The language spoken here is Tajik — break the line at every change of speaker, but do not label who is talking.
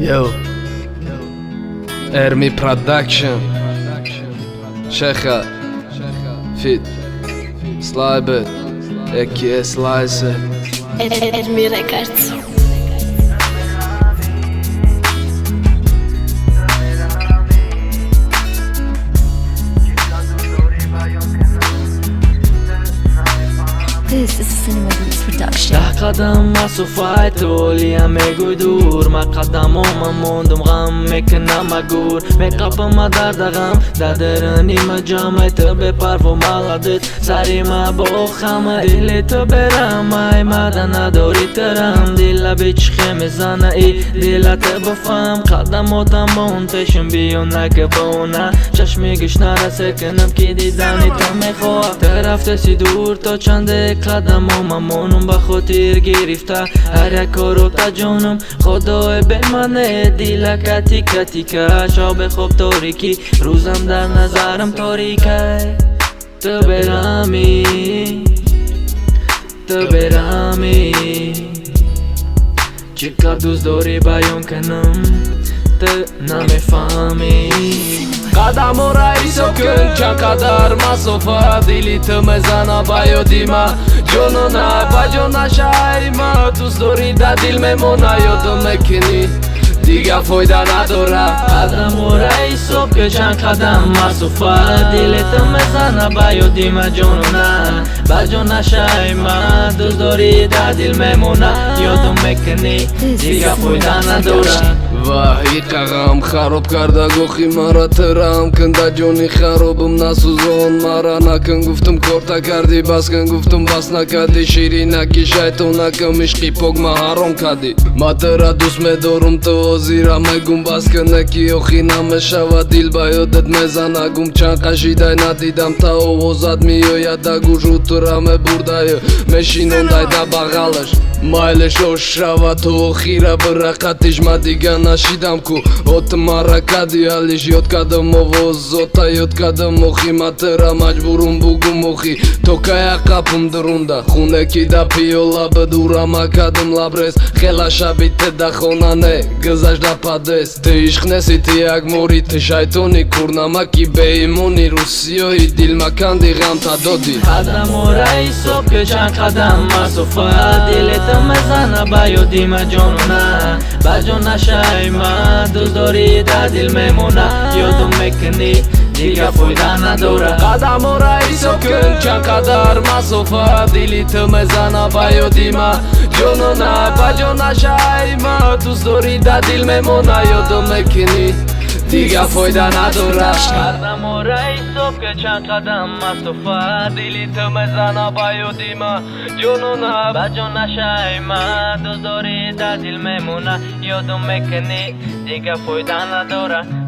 Yo, Ermi Production, Shecha, Fit, Slybet, Eki Slice,
Ermi Records. This is a Cinema Beats production.
ده قدم مسافت تولی همه گوی دور من قدم من موندم غم میکنم مگور میقبم در غم در درنی ما جامعه تو به پرو مغدت سری ما با خمه دل تو برم ای مدن نداری ترم دل بیچخه میزنه ای دل تو بفهم قدماتم منتشم بیو نکه بونه چشمی گش نرسه کنم که دیدنی تو میخواه طرف سی دور تا چنده قدم من مونم به خاطر گرفته هر یک کارو تا جانم خدای به منه دیلک تیکه تیکه شب خوب تاریکی روزم در نظرم تاریکه تو برمی چقدر دوست داری بیان کنم تو نمیفهمی
قدم و رئیس و کن چقدر مسافت دلی تو میزنه با یادیما جانو نه با جان نشایما دوست داری در دل میمونه یادم نکنی دیگه فایده نداره
قدم و رئیس و که چند قدم مسافت دل تو میزنه با یادیما جانو نه با جان نشایما دوست داری در دل میمونه یادم میکنی دیگه فایده نداره
وای قغم خراب کرده گوخی مرا ترم کنده جونی خرابم نسوزان مرا نکن گفتم کارتا کردی بس کن گفتم بس نکردی شیری نکی شیطان نکم عشقی پاک ما حرام کردی ما ترا دوست میدارم تو زیرا میگم بس کن نکی آخی نمیشوه دیل با یادت میزنه گم چند قشیده ندیدم تا آوازت میاید دا گوش رو تو را میبرده میشینون دایده بغلش مایلش شوه تو خیره برقتش ما دیگه نشیدم کو ات مرا کدی حالش یاد کردم آوازاتا یاد کردم مخی ما ترا مجبورم بگم مخی تو که قپم درونده خونه کی دا پیولا بدورم کردم لبرس خیلی شبیت دا خونه نه گذشت دا پدس تی عشق نسی تی یک موری تی شیطانی کرنما کی به ایمونی روسیایی دیل مکندی غم تا دادی
قدم و رئیس و که چند قدم مسافت دل تو میزنه با یادیما جانو نه با جان نشایما دوست داری در دل میمونه یادم میکنی دیگه فایده نداره
قدم و رئیس و کن چقدر مسافت دلی تو میزنه با یادیما جانو نه با جان نشایما دوست داری در دل میمونه یادم میکنی دیگه فایده نداره
قدم و رئیس و که چند قدم مسافت دلی تو میزنه با یادیما جانو نه با جان نشایما دوست داری در دل میمونه یادم میکنی دیگه فایده نداره